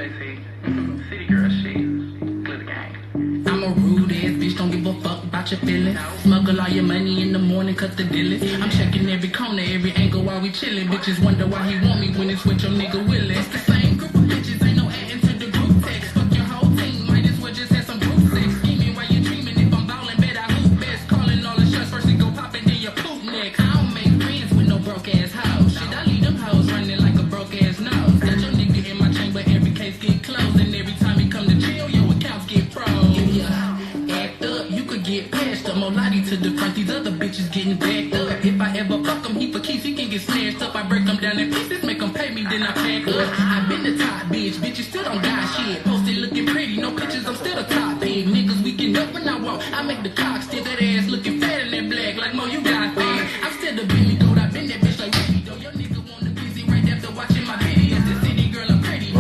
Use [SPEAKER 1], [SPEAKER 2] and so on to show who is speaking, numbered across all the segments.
[SPEAKER 1] JC. City girl shit. Clear the game.
[SPEAKER 2] I'm a rude ass bitch, don't give a fuck about your feelings. Smuggle all your money in the morning, cut the dealers. I'm checking every corner, every angle while we chillin'. Bitches wonder why he want me when it's with your nigga Willie. It's the same group of bitches, ain't no adding to the group text. Fuck your whole team, might as well just have some group sex. Scheming while you dreaming, if I'm ballin', bet I hoop best. Calling all the shots first and go poppin', then you poop next. I don't make friends with no broke ass hoes. Shit, I leave them hoes running like a broke ass nose. Got your nigga in my chamber, every case get closed. And every time he come to jail, your accounts get froze. Act up, you could get passed up. Molati to the front, these other bitches getting backed up. If I ever fuck him, he for keeps, he can get snatched up. I break him down in pieces, make him pay me, then I pack up. I been the top bitch, bitches still don't got shit. Posted looking pretty, no pictures, I'm still the top pig. Niggas weaking up when I walk, I make the cock stick that ass looking fat and that black, like Mo, you got fat. I'm still the Billy Goat, I been that bitch like Ricky though. Your nigga wanna busy right after watching my videos. The city girl, I'm pretty.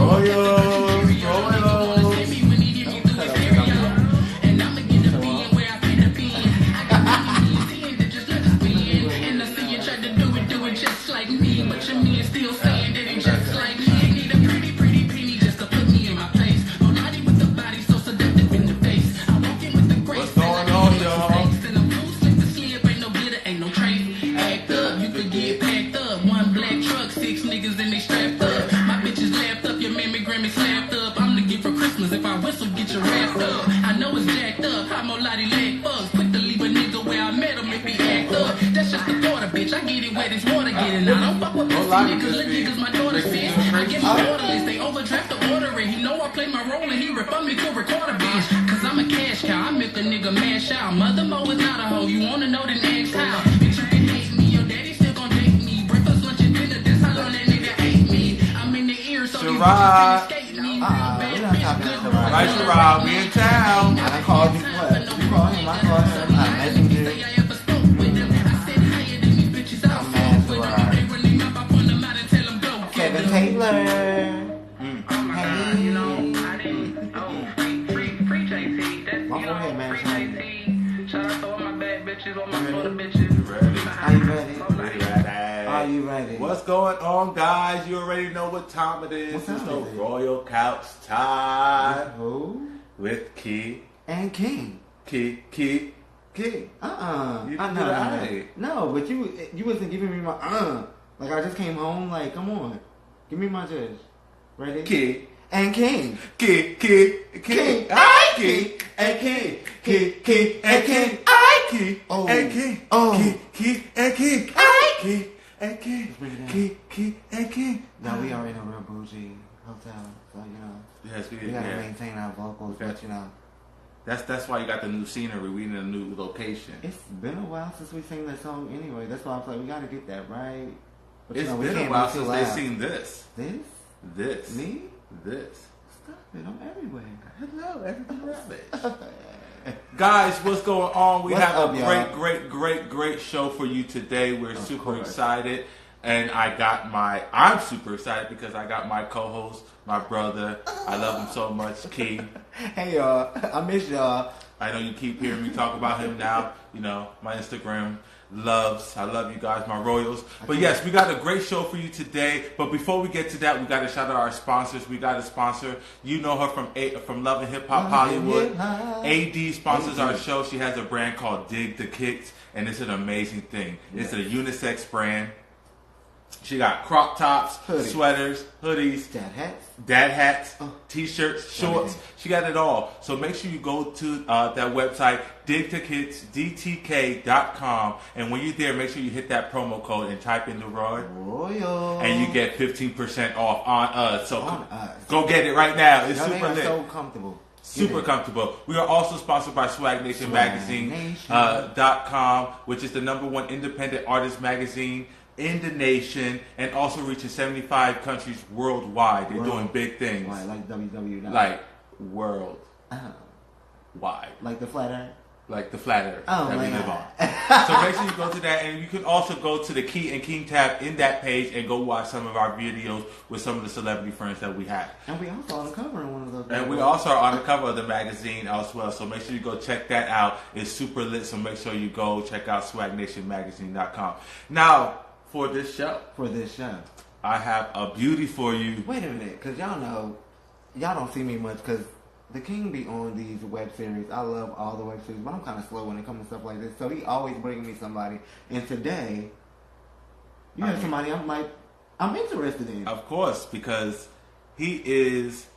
[SPEAKER 2] If I whistle, get your wrapped up. I know it's jacked up. I'm a lottie leg bugs. Quick to leave a nigga where I met him if he act up. That's just the water, bitch. I get it wet as water getting out. Don't fuck with pussy niggas. Little niggas, my daughter's fist. I get my orderless. They overdraft the order and he know I play my role and he refund me to record a bitch. Cause I'm a cash cow. I make a nigga mash out. Mother Mo is not a hoe. You wanna know the next how? Bitch, you can hate me. Your daddy still gon' date me. Breakfast, lunch, and dinner. That's how long that nigga ate me. I'm in the ear, so these bitches can't escape me.
[SPEAKER 3] Right, Sherrod, we in town.
[SPEAKER 4] I called you what? You called him, I called him. I messenger. Kevin Taylor.
[SPEAKER 1] You know, I didn't. Free JC. That's, you know, free JC. Shout out to all my bad bitches, all my Florida bitches.
[SPEAKER 4] Are you ready? Are you ready?
[SPEAKER 3] What's going on, guys? You already know what time it is. It's the Royal Couch time.
[SPEAKER 4] Who?
[SPEAKER 3] With Key.
[SPEAKER 4] And King.
[SPEAKER 3] Key.
[SPEAKER 4] You
[SPEAKER 3] You did it.
[SPEAKER 4] No, but you wasn't giving me my Like I just came home. Like, come on, give me my judge. Ready?
[SPEAKER 3] Key.
[SPEAKER 4] And King.
[SPEAKER 3] Key.
[SPEAKER 4] I
[SPEAKER 3] Key. And King.
[SPEAKER 4] Key.
[SPEAKER 3] And King. I Key.
[SPEAKER 4] Oh.
[SPEAKER 3] And King.
[SPEAKER 4] Oh.
[SPEAKER 3] Key. And King.
[SPEAKER 4] I
[SPEAKER 3] Key. And King. Key. And King.
[SPEAKER 4] Now we are in a real bougie hotel, so you know.
[SPEAKER 3] Yes, we
[SPEAKER 4] We gotta maintain our vocals, but you know.
[SPEAKER 3] That's why you got the new scenery. We need a new location.
[SPEAKER 4] It's been a while since we sang that song anyway. That's why I was like, we gotta get that right. But
[SPEAKER 3] It's
[SPEAKER 4] you know, we
[SPEAKER 3] been a
[SPEAKER 4] can't
[SPEAKER 3] while
[SPEAKER 4] be too
[SPEAKER 3] since
[SPEAKER 4] loud.
[SPEAKER 3] they seen this.
[SPEAKER 4] This? Me?
[SPEAKER 3] This.
[SPEAKER 4] Stop it, I'm everywhere.
[SPEAKER 3] Hello, everything rubbish. Guys, what's going on? We
[SPEAKER 4] What's
[SPEAKER 3] have
[SPEAKER 4] up,
[SPEAKER 3] a
[SPEAKER 4] y'all?
[SPEAKER 3] great show for you today. We're
[SPEAKER 4] Of
[SPEAKER 3] super
[SPEAKER 4] course.
[SPEAKER 3] excited. And I'm super excited because I got my co-host, my brother. I love him so much, King.
[SPEAKER 4] Hey y'all, I miss y'all.
[SPEAKER 3] I know you keep hearing me talk about him now. You know, my Instagram loves. I love you guys, my Royals. But yes, we got a great show for you today. But before we get to that, we got to shout out our sponsors. We got a sponsor. You know her from Love and Hip Hop Hollywood. AD sponsors our show. She has a brand called Dig the Kicks, and it's an amazing thing. It's a unisex brand. She got crop tops, sweaters, hoodies, dad hats, t-shirts, shorts. She got it all. So make sure you go to that website, digtokicksdtk.com. And when you're there, make sure you hit that promo code and type in the Royal. And you get 15% off on us. So go get it right now. It's super lit.
[SPEAKER 4] So comfortable.
[SPEAKER 3] Super comfortable. We are also sponsored by Swag Nation Magazine.com, which is the #1 independent artist magazine in the nation, and also reaching 75 countries worldwide. They're doing big things.
[SPEAKER 4] Right, like WWW.
[SPEAKER 3] Like world wide.
[SPEAKER 4] Like the flat earth?
[SPEAKER 3] Like the flat earth
[SPEAKER 4] Oh,
[SPEAKER 3] that we
[SPEAKER 4] my
[SPEAKER 3] live
[SPEAKER 4] God.
[SPEAKER 3] on. So make sure you go to that, and you can also go to the Key and King tab in that page and go watch some of our videos with some of the celebrity friends that we have.
[SPEAKER 4] And we also on the cover in one of those.
[SPEAKER 3] And we also are on the cover of the magazine as well. So make sure you go check that out. It's super lit. So make sure you go check out swagnationmagazine.com. Now, for this show,
[SPEAKER 4] For this show.
[SPEAKER 3] I have a beauty for you.
[SPEAKER 4] Wait a minute, because y'all know y'all don't see me much because the king be on these web series. I love all the web series, but I'm kind of slow when it comes to stuff like this. So he always bringing me somebody. And today, you have somebody I'm interested in.
[SPEAKER 3] Of course, because he is,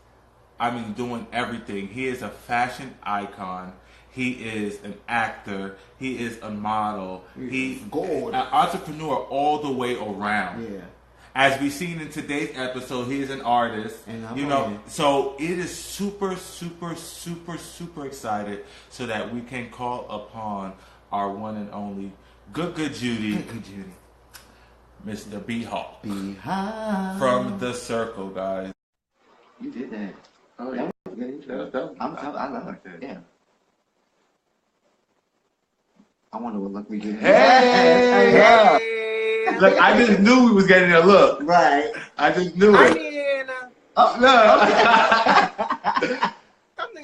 [SPEAKER 3] doing everything. He is a fashion icon. He is an actor. He is a model. He's
[SPEAKER 4] gold.
[SPEAKER 3] An entrepreneur all the way around.
[SPEAKER 4] Yeah.
[SPEAKER 3] As we've seen in today's episode, he is an artist.
[SPEAKER 4] And
[SPEAKER 3] so it is super, super, super, super excited so that we can call upon our one and only Good Judy.
[SPEAKER 4] Good Judy.
[SPEAKER 3] Mr. B-Hawk.
[SPEAKER 4] Behind.
[SPEAKER 3] From The Circle, guys.
[SPEAKER 4] You did that.
[SPEAKER 3] Oh,
[SPEAKER 4] That was good. I love it. Yeah. I wonder what look we get.
[SPEAKER 3] Hey! Look, I just knew we was getting a look.
[SPEAKER 4] Right.
[SPEAKER 3] I just knew it. Oh, no.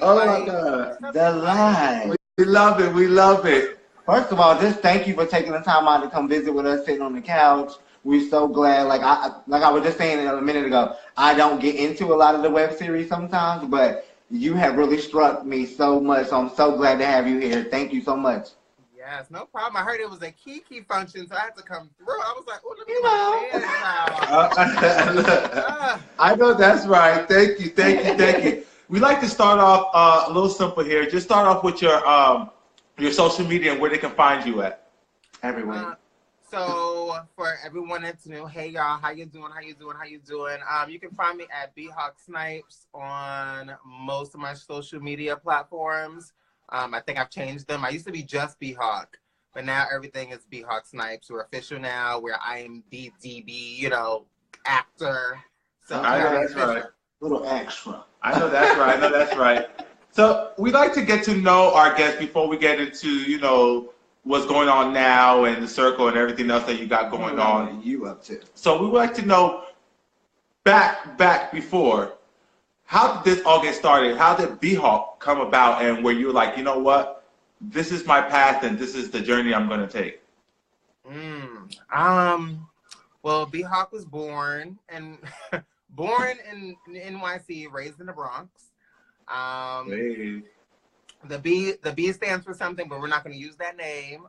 [SPEAKER 3] Oh, my God.
[SPEAKER 4] The line.
[SPEAKER 3] We love it. We love it.
[SPEAKER 4] First of all, just thank you for taking the time out to come visit with us, sitting on the couch. We're so glad. Like I was just saying a minute ago, I don't get into a lot of the web series sometimes, but you have really struck me so much. So I'm so glad to have you here. Thank you so much.
[SPEAKER 5] Yes, no problem. I heard it was a Kiki function, so I had to come through. I was like, oh, let me
[SPEAKER 3] I know that's right. Thank you. We like to start off a little simple here. Just start off with your social media and where they can find you at.
[SPEAKER 4] Everywhere.
[SPEAKER 5] So for everyone that's new, hey y'all, how you doing? You can find me at B-Hawk Snipes on most of my social media platforms. I think I've changed them. I used to be just B-Hawk, but now everything is B-Hawk Snipes. We're official now. We're IMDb, actor. So
[SPEAKER 3] I know that's right.
[SPEAKER 4] Little extra.
[SPEAKER 3] I know that's right. So we like to get to know our guests before we get into, what's going on now and The Circle and everything else that you got going on.
[SPEAKER 4] You up to?
[SPEAKER 3] So we would like to know back before, how did this all get started? How did B-Hawk come about and where you were like, you know what, this is my path and this is the journey I'm going to take?
[SPEAKER 5] Well, B-Hawk was born in NYC, raised in the Bronx.
[SPEAKER 3] Hey.
[SPEAKER 5] The B stands for something, but we're not going to use that name.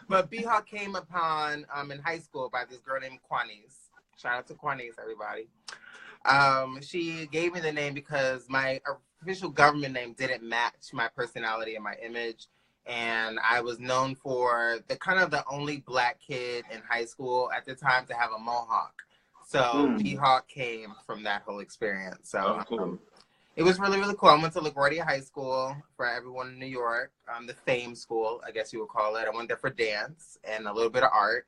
[SPEAKER 5] But B-Hawk came upon in high school by this girl named Quanice. Shout out to Quanice, everybody. She gave me the name because my official government name didn't match my personality and my image. And I was known for the only black kid in high school at the time to have a mohawk. So B-Hawk came from that whole experience. So
[SPEAKER 3] cool.
[SPEAKER 5] It was really, really cool. I went to LaGuardia High School for everyone in New York, the Fame School, I guess you would call it. I went there for dance and a little bit of art.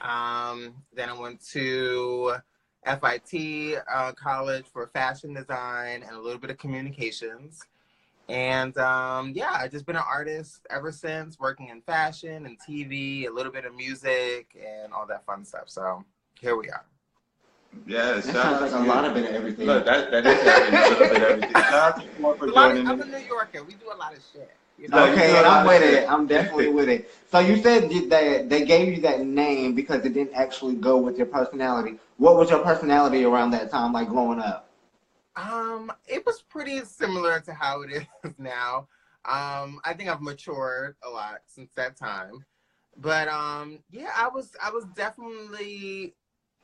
[SPEAKER 5] Then I went to FIT college for fashion design and a little bit of communications. And I've just been an artist ever since, working in fashion and TV, a little bit of music and all that fun stuff. So here we are.
[SPEAKER 3] Yeah,
[SPEAKER 4] that sounds like a lot of bit of everything.
[SPEAKER 3] Look, that is a little bit of everything. Shout out to you for joining me.
[SPEAKER 5] I'm a New Yorker. We do a lot of shit.
[SPEAKER 4] Okay, and I'm with it. I'm definitely with it. So you said that they gave you that name because it didn't actually go with your personality. What was your personality around that time, like growing up?
[SPEAKER 5] It was pretty similar to how it is now. I think I've matured a lot since that time. But I was definitely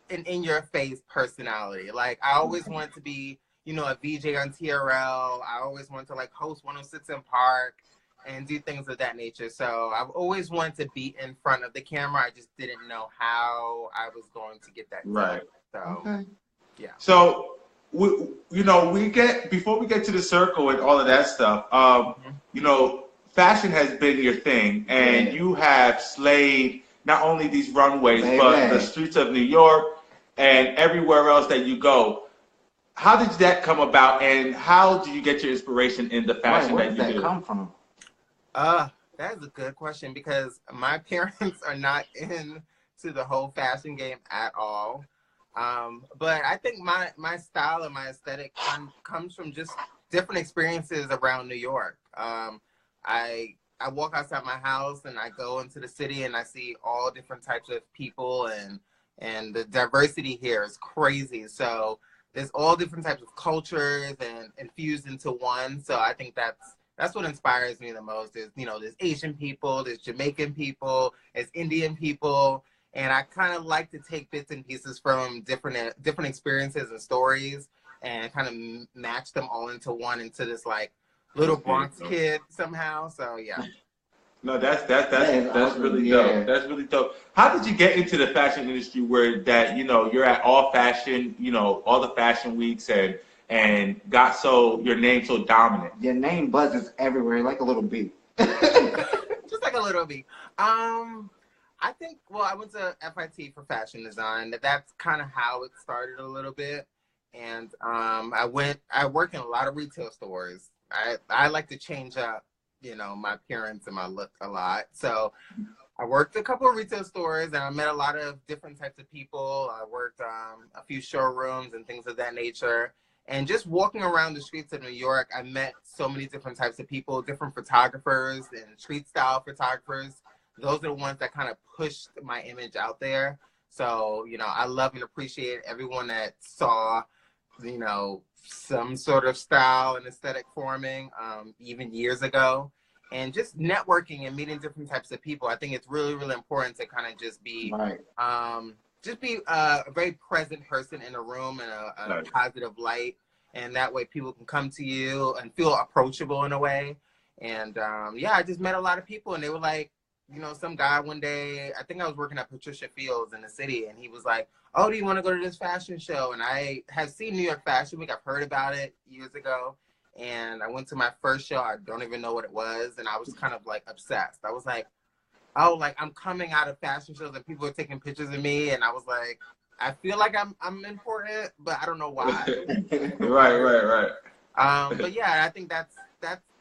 [SPEAKER 5] an in-your-face personality. Like I always wanted to be, a VJ on TRL. I always wanted to host 106 in Park and do things of that nature. So I've always wanted to be in front of the camera. I just didn't know how I was going to get that done. So yeah. So before we get to The Circle and all of that stuff, fashion has been your thing, and you have slayed not only these runways, but the streets of New York and everywhere else that you go. How did that come about, and how do you get your inspiration in the fashion that you do? Where does that
[SPEAKER 4] come from?
[SPEAKER 5] That is a good question because my parents are not into the whole fashion game at all. But I think my style and my aesthetic comes from just different experiences around New York. I walk outside my house and I go into the city and I see all different types of people and the diversity here is crazy. So there's all different types of cultures and infused into one. So I think that's what inspires me the most. Is, you know, there's Asian people, there's Jamaican people, there's Indian people, and I kind of like to take bits and pieces from different experiences and stories and kind of match them all into one, into this like little Bronx kid somehow. So yeah.
[SPEAKER 3] No, that's really dope. That's really dope. How did you get into the fashion industry where that, you know, you're at all fashion, you know, all the fashion weeks and got your name so dominant?
[SPEAKER 4] Your name buzzes everywhere like a little bee.
[SPEAKER 5] Just like a little bee. I think, well, I went to FIT for fashion design. That's kind of how it started a little bit. And I work in a lot of retail stores. I like to change up, you know, my appearance and my look a lot. So I worked a couple of retail stores and I met a lot of different types of people. I worked a few showrooms and things of that nature. And just walking around the streets of New York, I met so many different types of people, different photographers and street style photographers. Those are the ones that kind of pushed my image out there. So, you know, I love and appreciate everyone that saw, you know, some sort of style and aesthetic forming even years ago. And just networking and meeting different types of people. I think it's really, really important to kind of just be a very present person in a room and a positive light. And that way people can come to you and feel approachable in a way. And yeah, I just met a lot of people and they were like, you know, some guy one day, I think I was working at Patricia Fields in the city, and he was like, oh, do you want to go to this fashion show? And I have seen New York Fashion Week. I've heard about it years ago. And I went to my first show. I don't even know what it was. And I was kind of like obsessed. I was like, oh, like I'm coming out of fashion shows and people are taking pictures of me. And I was like, I feel like I'm important, but I don't know why.
[SPEAKER 3] Right.
[SPEAKER 5] But yeah, I think that's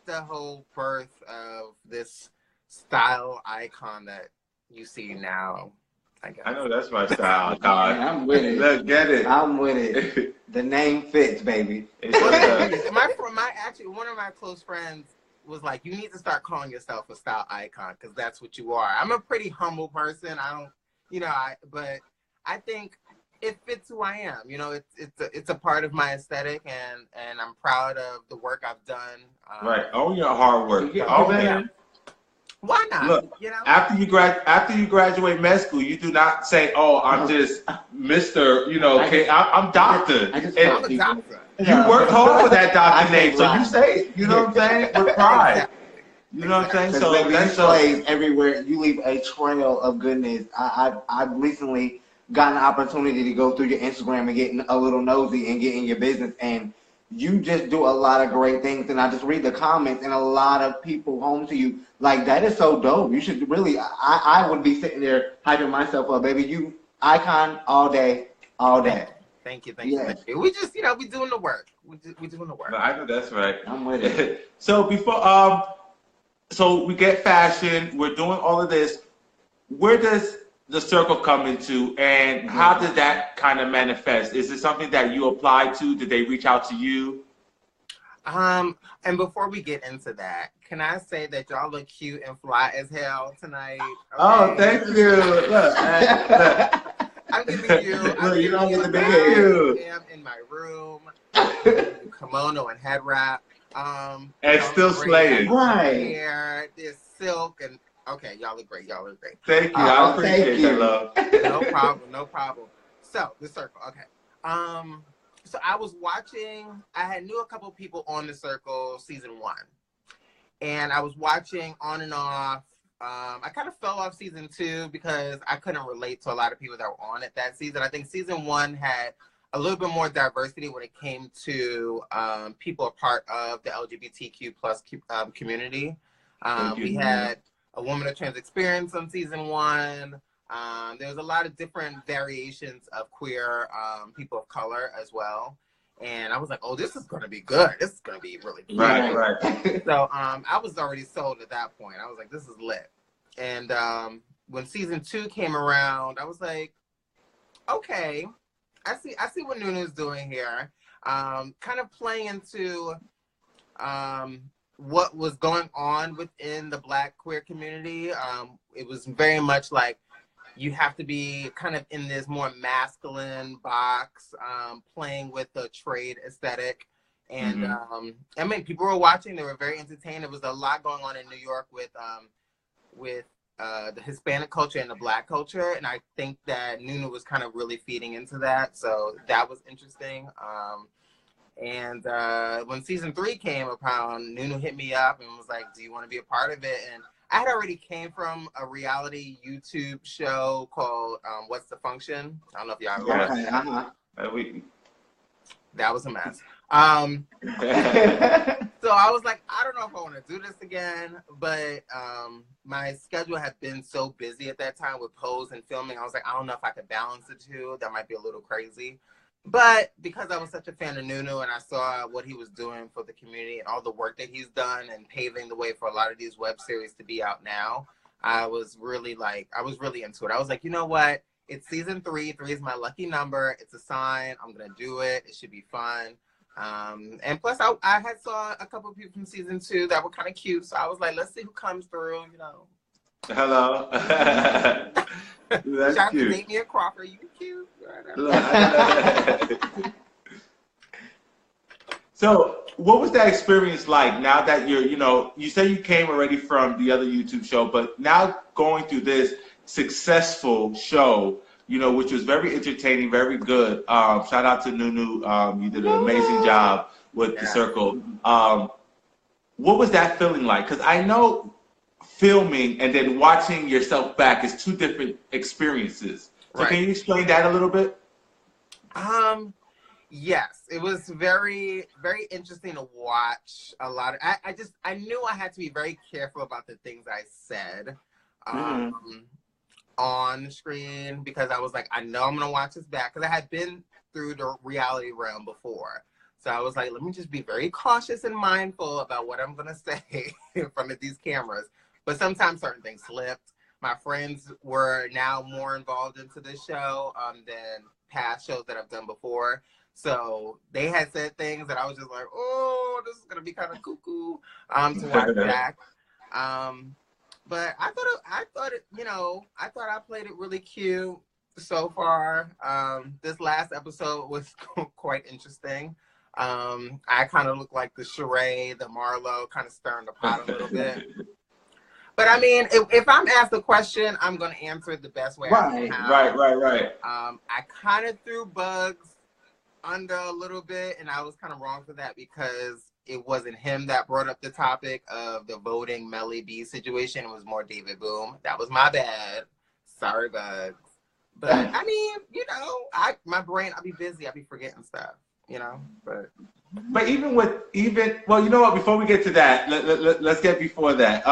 [SPEAKER 5] the whole birth of this style icon that you see now, I guess.
[SPEAKER 3] I know that's my style, God.
[SPEAKER 4] I'm with it.
[SPEAKER 3] Let's get it.
[SPEAKER 4] I'm with it. The name fits, baby.
[SPEAKER 5] Actually, one of my close friends was like, you need to start calling yourself a style icon because that's what you are. I'm a pretty humble person. I don't, you know, but I think it fits who I am. You know, it's a part of my aesthetic, and I'm proud of the work I've done.
[SPEAKER 3] Right. Own your hard work.
[SPEAKER 5] Man. Why not?
[SPEAKER 3] Look,
[SPEAKER 5] you know?
[SPEAKER 3] after you graduate med school, you do not say, "Oh, I'm just Mr. You know, I'm doctor."
[SPEAKER 5] I'm a doctor.
[SPEAKER 3] You work hard for that doctor name, so you say it. You know what I'm saying? With pride. You know what I'm saying? So
[SPEAKER 4] that's plays everywhere. You leave a trail of goodness. I've recently gotten an opportunity to go through your Instagram and get a little nosy and get in your business, and you just do a lot of great things. And I just read the comments, and a lot of people home to you like, that is so dope. You should really, I would be sitting there hyping myself up, baby. You icon all day, all day.
[SPEAKER 5] Thank you. We just, you know, we doing the work. We doing the work.
[SPEAKER 3] No, I know that's right.
[SPEAKER 4] I'm with it.
[SPEAKER 3] So before, so we get fashion. We're doing all of this. Where does the circle come into, and how did that kind of manifest? Is it something that you applied to? Did they reach out to you?
[SPEAKER 5] And before we get into that, can I say that y'all look cute and fly as hell tonight? Okay?
[SPEAKER 3] Oh, thank you. Look,
[SPEAKER 5] I'm giving you.
[SPEAKER 3] You don't get the big
[SPEAKER 5] I am in my room, kimono and head wrap.
[SPEAKER 3] And still slaying.
[SPEAKER 4] Right.
[SPEAKER 5] Hair, this silk, and okay, y'all look great.
[SPEAKER 3] Thank you. I appreciate that, love.
[SPEAKER 5] No problem. So the circle. Okay. So I was watching. I knew a couple people on the circle season 1, and I was watching on and off. I kind of fell off season 2 because I couldn't relate to a lot of people that were on it that season. I think season 1 had a little bit more diversity when it came to people a part of the LGBTQ plus community. We had a woman of trans experience on season 1. There was a lot of different variations of queer people of color as well. And I was like, oh, this is going to be good. This is going to be really good.
[SPEAKER 3] Right.
[SPEAKER 5] So I was already sold at that point. I was like, this is lit. And when season 2 came around, I was like, okay, I see what Nunu's doing here. Kind of playing into what was going on within the Black queer community. It was very much like you have to be kind of in this more masculine box, playing with the trade aesthetic. And I mean, people were watching; they were very entertained. There was a lot going on in New York with the Hispanic culture and the Black culture, and I think that Nunu was kind of really feeding into that. So that was interesting. And when season 3 came upon, Nunu hit me up and was like, "Do you want to be a part of it?" And I had already came from a reality YouTube show called What's the Function? I don't know if y'all ever watched that. That was a mess. So I was like, I don't know if I want to do this again, but my schedule had been so busy at that time with Pose and filming. I was like, I don't know if I could balance the two. That might be a little crazy. But because I was such a fan of Nunu and I saw what he was doing for the community and all the work that he's done and paving the way for a lot of these web series to be out now, I was really into it. I was like, you know what? It's season 3. 3 is my lucky number. It's a sign. I'm going to do it. It should be fun. And plus I had saw a couple of people from season 2 that were kind of cute. So I was like, let's see who comes through, you know.
[SPEAKER 3] Hello. That's
[SPEAKER 5] shout
[SPEAKER 3] cute.
[SPEAKER 5] out to Damien Crawford. You cute.
[SPEAKER 3] So what was that experience like now that you're, you say you came already from the other YouTube show, but now going through this successful show, which was very entertaining, very good. Shout out to Nunu. You did an amazing job with The Circle. What was that feeling like? Because I know filming and then watching yourself back is 2 different experiences. So can you explain that a little bit?
[SPEAKER 5] Yes, it was very, very interesting to watch a lot. I knew I had to be very careful about the things I said on screen, because I was like, I know I'm going to watch this back, because I had been through the reality realm before. So I was like, let me just be very cautious and mindful about what I'm going to say in front of these cameras. But sometimes certain things slipped. My friends were now more involved into this show than past shows that I've done before. So they had said things that I was just like, oh, this is going to be kind of cuckoo to watch back. But I thought I played it really cute so far. This last episode was quite interesting. I kind of look like the Sheree, the Marlo, kind of stirring the pot a little bit. But I mean, if I'm asked a question, I'm going to answer it the best way I can.
[SPEAKER 3] Right.
[SPEAKER 5] I kind of threw Bugs under a little bit, and I was kind of wrong for that because it wasn't him that brought up the topic of the voting Melly B situation. It was more David Boom. That was my bad. Sorry, Bugs. But I mean, my brain, I'll be busy. I'll be forgetting stuff, but well, you know what? Before we get to that, let's get before that.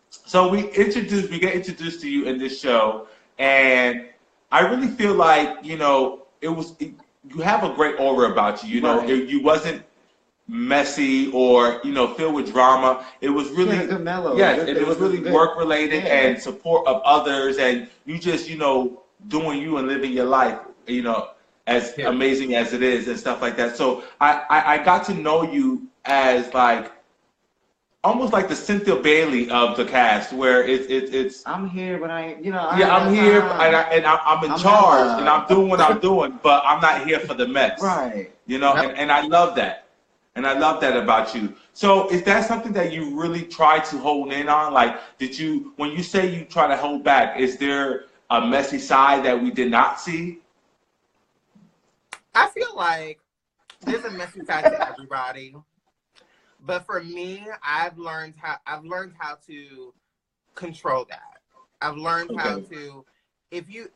[SPEAKER 5] So we get introduced to you in this show, and I really feel like, you have a great aura about you. You wasn't messy or, filled with drama. It was really mellow. Yes, it was really work related and support of others, and you just, doing you and living your life, as amazing as it is and stuff like that. So I got to know you as like almost like the Cynthia Bailey of the cast, where it's I'm here, but I'm here and I'm in charge and I'm doing what I'm doing, but I'm not here for the mess. Right. And I love that. And I love that about you. So is that something that you really try to hone in on? Like, when you say you try to hold back, is there a messy side that we did not see? I feel like there's a messy side to everybody. But for me, I've learned how to control that. I've learned how to, if you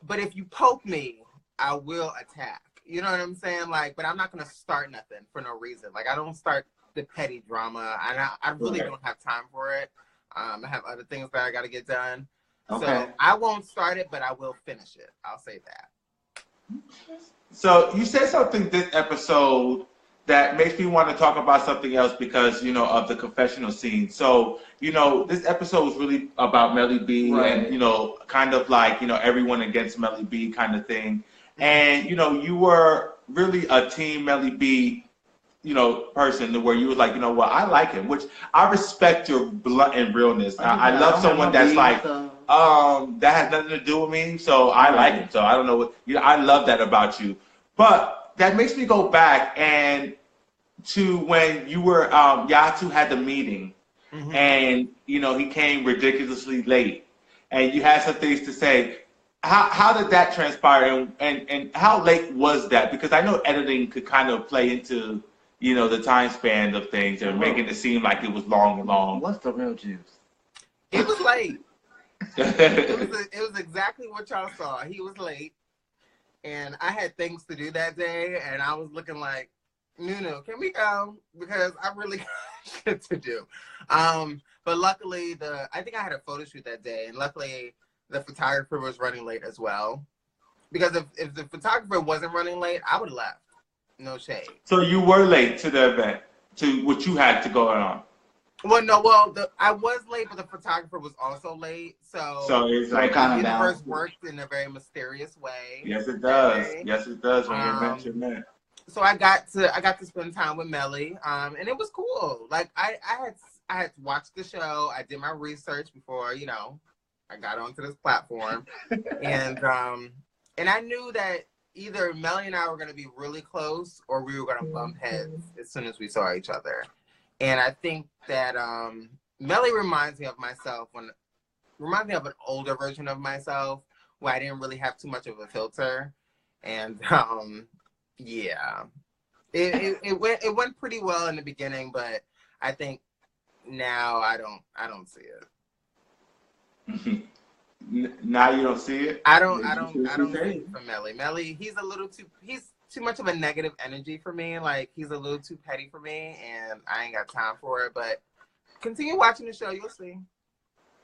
[SPEAKER 5] poke me, I will attack. You know what I'm saying? Like, but I'm not going to start nothing for no reason. Like, I don't start the petty drama. I really don't have time for it. I have other things that I got to get done. Okay. So I won't start it, but I will finish it. I'll say that.
[SPEAKER 3] So you said something this episode that makes me want to talk about something else because, of the confessional scene. So, this episode was really about Melly B and, kind of like, everyone against Melly B kind of thing. And, you were really a team Melly B person where you was like, you know what, I like him, which I respect your blunt and realness. I love someone that's like, that has nothing to do with me, so I like him. So I don't know what, I love that about you. But that makes me go back and to when you were, Yatu had the meeting, and, he came ridiculously late, and you had some things to say. How did that transpire, and how late was that? Because I know editing could kind of play into, the time span of things and making it seem like it was long.
[SPEAKER 4] What's the real juice?
[SPEAKER 5] It was late. It was exactly what y'all saw. He was late, and I had things to do that day, and I was looking like, Nunu, can we go? Because I really got shit to do. But luckily, I think I had a photo shoot that day, and luckily the photographer was running late as well. Because if the photographer wasn't running late, I would have left. No shade.
[SPEAKER 3] So you were late to the event, to what you had to go on.
[SPEAKER 5] I was late, but the photographer was also late. So
[SPEAKER 3] it's like
[SPEAKER 4] kind of
[SPEAKER 5] the universe worked in a very mysterious way.
[SPEAKER 3] Yes, it does. Yes, it does when you're meant to man.
[SPEAKER 5] So I got to spend time with Melly, and it was cool. Like I had watched the show. I did my research before, I got onto this platform, and I knew that either Melly and I were going to be really close, or we were going to bump heads as soon as we saw each other. And I think that Melly reminds me of an older version of myself, where I didn't really have too much of a filter, and yeah, it went pretty well in the beginning, but I think now I don't see it.
[SPEAKER 3] Now you don't see it?
[SPEAKER 5] I don't see it for Melly. Melly, he's too much of a negative energy for me. Like, he's a little too petty for me, and I ain't got time for it. But continue watching the show, you'll see.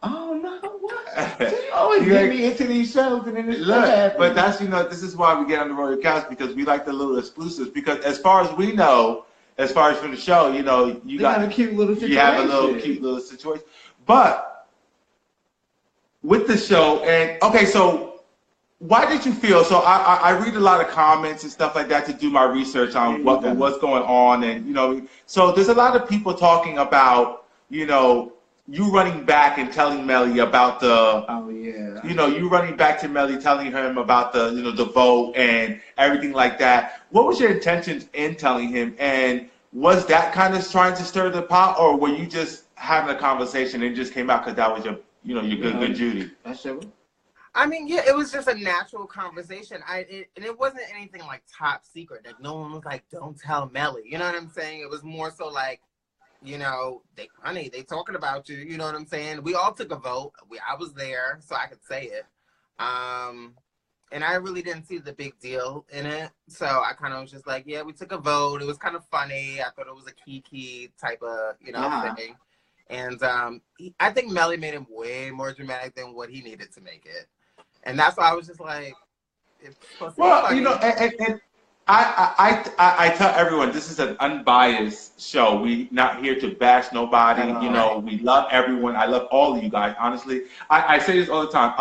[SPEAKER 4] Oh no! What? You always get me into these shows, and then it's
[SPEAKER 3] but that's this is why we get on the Royal Couch, because we like the little exclusives. Because as far as we know, as far as from the show, you got
[SPEAKER 4] a cute little situation.
[SPEAKER 3] You have a little cute little situation, but with the show, and okay, so why did you feel? So I read a lot of comments and stuff like that to do my research on what's going on, and so there's a lot of people talking about you running back and telling Melly about you running back to Melly, telling him about the the vote and everything like that. What was your intentions in telling him, and was that kind of trying to stir the pot, or were you just having a conversation and it just came out because that was your your good Judy?
[SPEAKER 4] That's it.
[SPEAKER 5] I mean, yeah, it was just a natural conversation. And it wasn't anything like top secret. Like, no one was like, "Don't tell Melly." You know what I'm saying? It was more so like, they talking about you. You know what I'm saying? We all took a vote. I was there, so I could say it. And I really didn't see the big deal in it. So I kind of was just like, yeah, we took a vote. It was kind of funny. I thought it was a kiki type of, thing. And I think Melly made him way more dramatic than what he needed to make it. And that's why I was just like,
[SPEAKER 3] and I tell everyone, this is an unbiased show. We not here to bash nobody. We love everyone. I love all of you guys. Honestly, I say this all the time.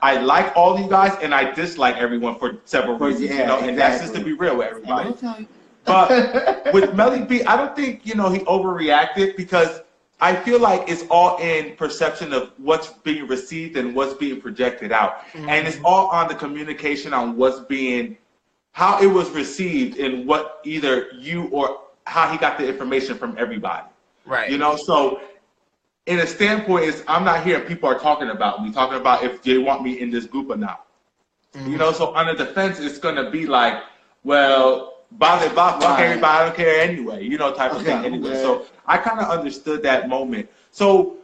[SPEAKER 3] I like all of you guys, and I dislike everyone for several reasons. And that's just to be real with everybody. But with Melly B, I don't think he overreacted, because I feel like it's all in perception of what's being received and what's being projected out. Mm-hmm. And it's all on the communication on how it was received, and what either you or how he got the information from everybody.
[SPEAKER 5] Right.
[SPEAKER 3] So in a standpoint is, I'm not here and people are talking about me, talking about if they want me in this group or not. Mm-hmm. So on the defense, it's going to be like, well, fuck everybody, I don't care anyway, type of thing anyway. So I kind of understood that moment. So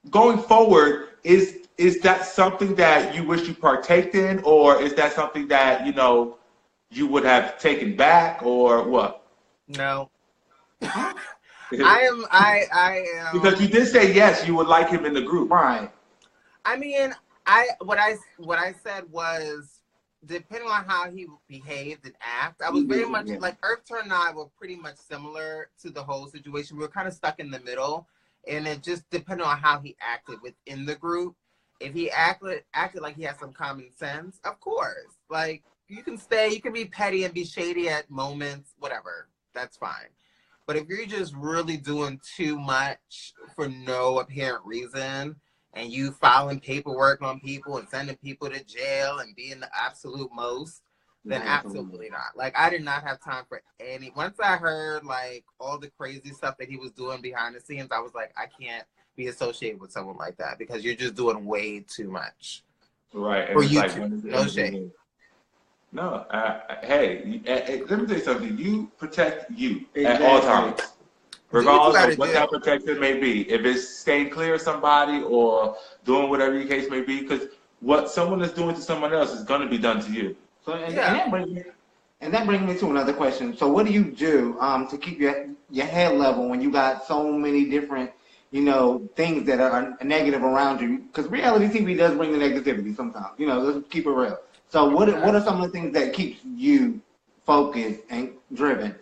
[SPEAKER 3] going forward, is that something that you wish you partaked in, or is that something that, you would have taken back, or what?
[SPEAKER 5] No. I am.
[SPEAKER 3] Because you did say yes, you would like him in the group.
[SPEAKER 4] Right.
[SPEAKER 5] I mean, what I said was, depending on how he behaved and act, I was very much like Earth-Turn and I were pretty much similar to the whole situation. We were kind of stuck in the middle, and it just depended on how he acted within the group. If he acted like he had some common sense, of course. Like, you can stay, you can be petty and be shady at moments, whatever. that's fine. But if you're just really doing too much for no apparent reason, and you filing paperwork on people and sending people to jail and being the absolute most, then absolutely not. Like, I did not have time for any. Once I heard like all the crazy stuff that he was doing behind the scenes, I was like, I can't be associated with someone like that because you're just doing way too much.
[SPEAKER 6] Right.
[SPEAKER 5] For YouTube, no shade.
[SPEAKER 6] No, hey, let me tell you something. You protect you at all times, regardless of what that protection may be. If it's staying clear of somebody or doing whatever your case may be, because what someone is doing to someone else is going to be done to you.
[SPEAKER 4] So, and that brings me to another question. So, what do you do to keep your head level when you got so many different, things that are negative around you? Because reality TV does bring the negativity sometimes. Let's keep it real. So what are some of the things that keeps you focused and driven?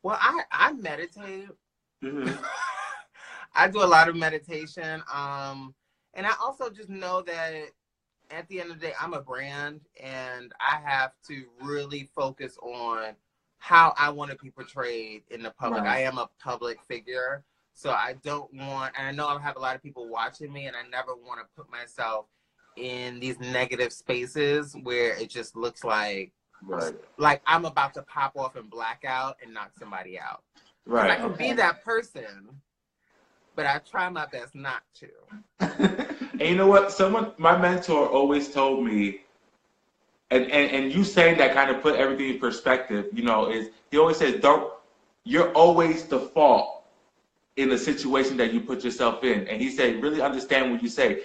[SPEAKER 5] Well, I meditate.
[SPEAKER 6] Mm-hmm.
[SPEAKER 5] I do a lot of meditation. And I also just know that at the end of the day, I'm a brand and I have to really focus on how I want to be portrayed in the public. Right. I am a public figure. So I don't want, and I know I have a lot of people watching me, and I never want to put myself in these negative spaces where it just looks like I'm about to pop off and black out and knock somebody out. Right. I can be that person, but I try my best not to.
[SPEAKER 6] And you know what? My mentor always told me, and you saying that kind of put everything in perspective, is he always says, you're always the fault in the situation that you put yourself in. And he said, really understand what you say.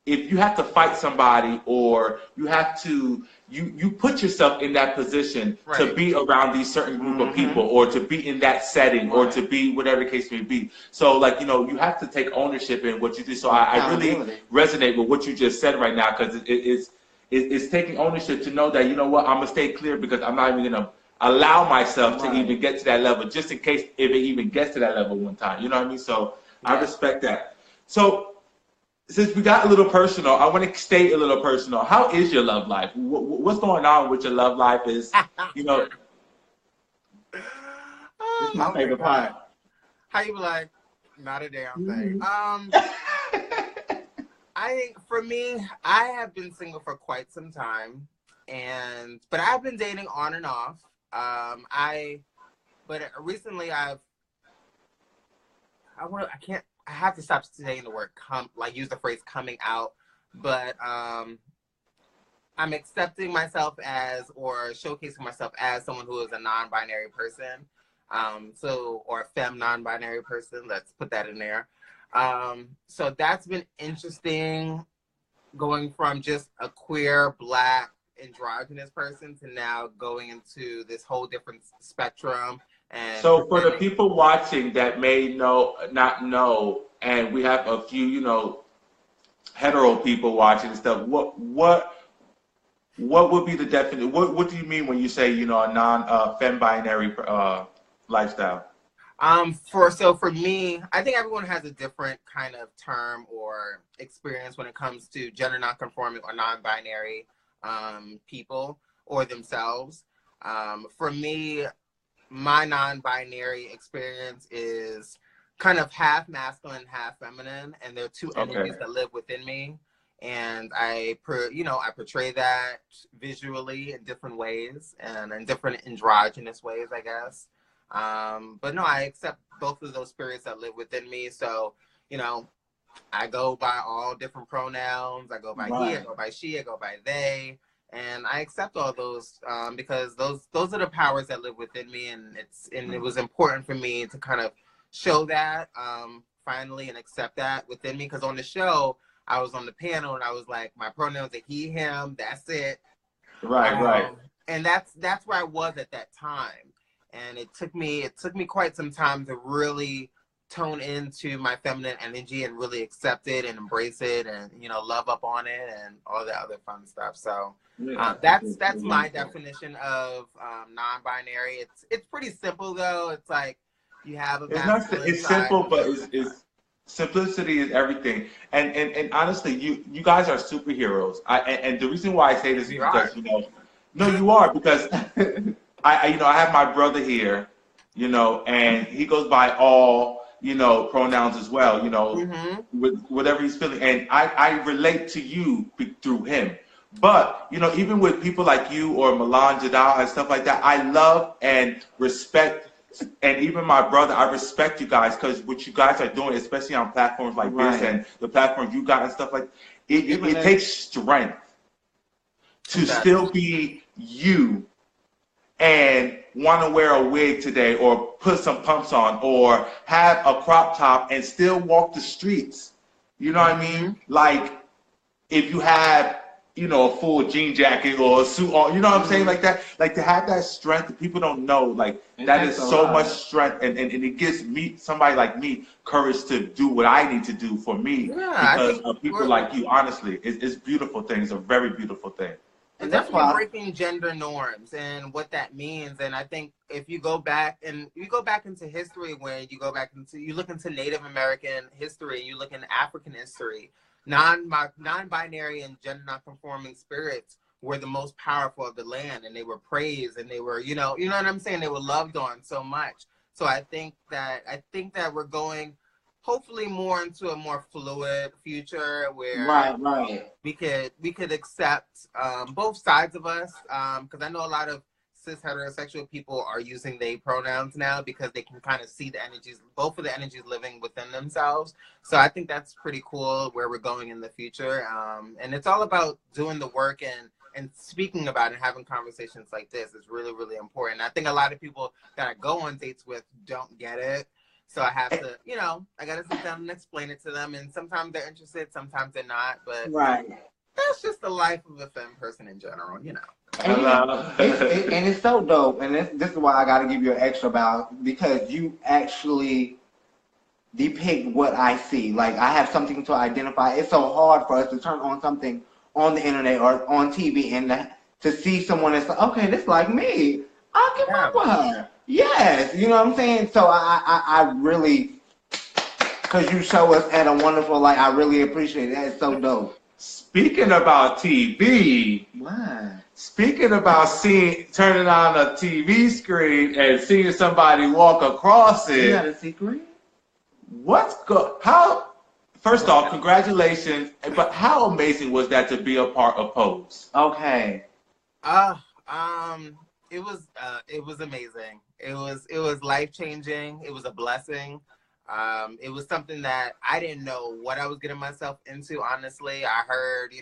[SPEAKER 6] If you have to fight somebody or you have to, you put yourself in that position to be around these certain group of people or to be in that setting or to be whatever the case may be. So you have to take ownership in what you do. So I really resonate with what you just said right now because it's taking ownership to know that, I'm going to stay clear because I'm not even going to allow myself to even get to that level just in case if it even gets to that level one time. You know what I mean? So I respect that. So since we got a little personal, I want to stay a little personal. How is your love life? What's going on with your love life? This is
[SPEAKER 4] my favorite part.
[SPEAKER 5] How you be like, not a damn thing. I think for me, I have been single for quite some time, but I've been dating on and off. But recently I have to stop saying the word use the phrase coming out, but I'm accepting myself as or showcasing myself as someone who is a non-binary person. Or a femme non-binary person, let's put that in there. So that's been interesting, going from just a queer, Black, androgynous person to now going into this whole different spectrum. And
[SPEAKER 6] so for the people watching that may not know, and we have a few, hetero people watching and stuff, what would be the definition? What do you mean when you say, a non-femme binary lifestyle?
[SPEAKER 5] For me, I think everyone has a different kind of term or experience when it comes to gender non-conforming or non-binary people or themselves. For me, my non-binary experience is kind of half masculine, half feminine, and there are two energies that live within me. And I portray that visually in different ways and in different androgynous ways, I guess. But no, I accept both of those spirits that live within me. So, I go by all different pronouns. I go by he, I go by she, I go by they. And I accept all those because those are the powers that live within me, and it was important for me to kind of show that finally and accept that within me. Because on the show, I was on the panel and I was like, my pronouns are he, him. That's it.
[SPEAKER 6] Right.
[SPEAKER 5] And that's where I was at that time. And it took me quite some time to really tone into my feminine energy and really accept it and embrace it and love up on it and all the other fun stuff. So that's my definition of non-binary. It's pretty simple though. It's like you have a
[SPEAKER 6] it's simple, but it's simplicity is everything. And honestly, you guys are superheroes. And the reason why I say this is because no, you are, because I have my brother here, and he goes by all, pronouns as well, with whatever he's feeling. And I relate to you through him. But, even with people like you or Milan Jadal and stuff like that, I love and respect, and even my brother, I respect you guys because what you guys are doing, especially on platforms like this and the platform you got and stuff like it takes strength to still be you and want to wear a wig today or put some pumps on or have a crop top and still walk the streets. You know what I mean? Like if you have, a full jean jacket or a suit on, you know what I'm saying? Like that, like to have that strength that people don't know, like that is so much strength and it gives me, somebody like me, courage to do what I need to do for me because of people like you. Honestly, it's a beautiful thing. It's a very beautiful thing.
[SPEAKER 5] And definitely breaking gender norms and what that means. And I think if you go back into history, when you look into Native American history, you look into African history, non-binary and gender non-conforming spirits were the most powerful of the land, and they were praised, and they were, you know what I'm saying? They were loved on so much. So I think that we're going hopefully more into a more fluid future where we could accept both sides of us, because I know a lot of cis heterosexual people are using they pronouns now because they can kind of see the energies, both of the energies living within themselves. So I think that's pretty cool where we're going in the future, and it's all about doing the work and speaking about it and having conversations like this is really, really important. I think a lot of people that I go on dates with don't get it. So I have to, I got to sit down and explain it to them. And sometimes they're interested, sometimes they're not. But that's just the life of a femme person in general,
[SPEAKER 4] And it's so dope. And this is why I got to give you an extra bow, because you actually depict what I see. Like, I have something to identify. It's so hard for us to turn on something on the internet or on TV and to see someone that's like, okay, this like me. I'll give up with her. Yes, you know what I'm saying? So I really, because you show us at a wonderful light, I really appreciate it. That's so dope.
[SPEAKER 6] Speaking about TV, speaking about turning on a TV screen and seeing somebody walk across it.
[SPEAKER 4] You got a secret?
[SPEAKER 6] First off, congratulations, but how amazing was that to be a part of Pose?
[SPEAKER 4] Okay.
[SPEAKER 5] It was amazing. It was life-changing. It was a blessing. It was something that I didn't know what I was getting myself into, honestly. I heard,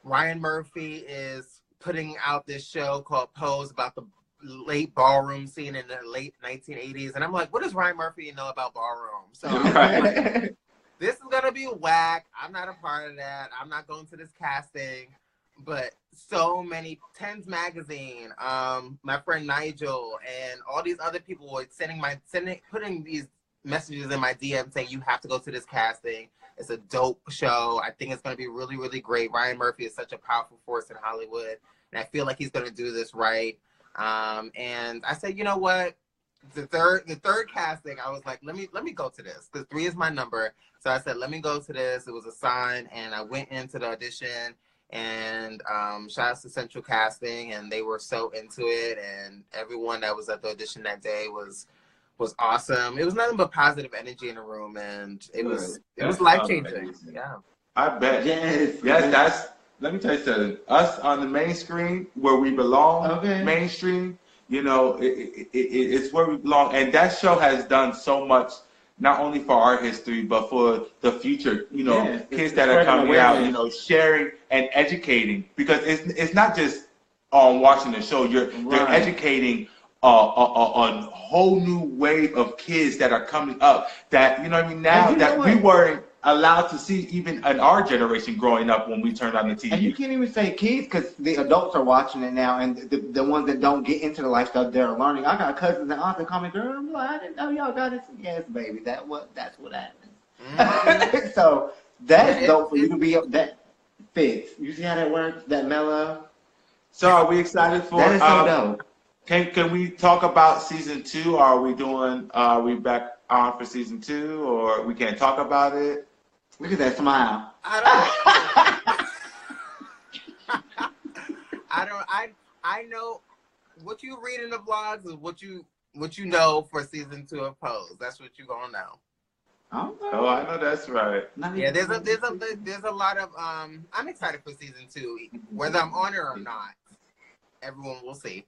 [SPEAKER 5] Ryan Murphy is putting out this show called Pose about the late ballroom scene in the late 1980s. And I'm like, what does Ryan Murphy know about ballroom? So I'm like, this is going to be whack. I'm not a part of that. I'm not going to this casting. But so many, Tens Magazine, my friend Nigel, and all these other people were putting these messages in my DM saying, you have to go to this casting. It's a dope show. I think it's going to be really, really great. Ryan Murphy is such a powerful force in Hollywood, and I feel like he's going to do this right. And I said, you know what? The third casting, I was like, let me go to this, because 3 is my number. So I said, let me go to this. It was a sign, and I went into the audition. And shout out to Central Casting, and they were so into it, and everyone that was at the audition that day was awesome. It was nothing but positive energy in the room, and it was life-changing. Yeah,
[SPEAKER 6] I bet. Yes. Let me tell you something. Us on the main screen where we belong, mainstream, it's where we belong, and that show has done so much. Not only for our history, but for the future, kids that are coming out, sharing and educating. Because it's not just watching the show. You're educating a whole new wave of kids that are coming up that, now that we weren't allowed to see even in our generation growing up when we turned on the TV.
[SPEAKER 4] And you can't even say kids, because the adults are watching it now, and the ones that don't get into the lifestyle, they're learning. I got cousins and aunts that call me, girl, I'm like, I didn't know y'all got it. Yes, baby, that's what happens. Mm-hmm. So that's dope for you to be up. That fits. You see how that works? That mellow.
[SPEAKER 6] So are we excited for?
[SPEAKER 4] That is so dope.
[SPEAKER 6] Can we talk about season 2? Are we back on for season 2, or we can't talk about it?
[SPEAKER 4] Look at that smile.
[SPEAKER 5] I know what you read in the blogs is what you know for season 2 of Pose. That's what you gonna know.
[SPEAKER 6] Oh, I know that's right.
[SPEAKER 5] Yeah, there's a lot of I'm excited for season 2, whether I'm on it or not. Everyone will see.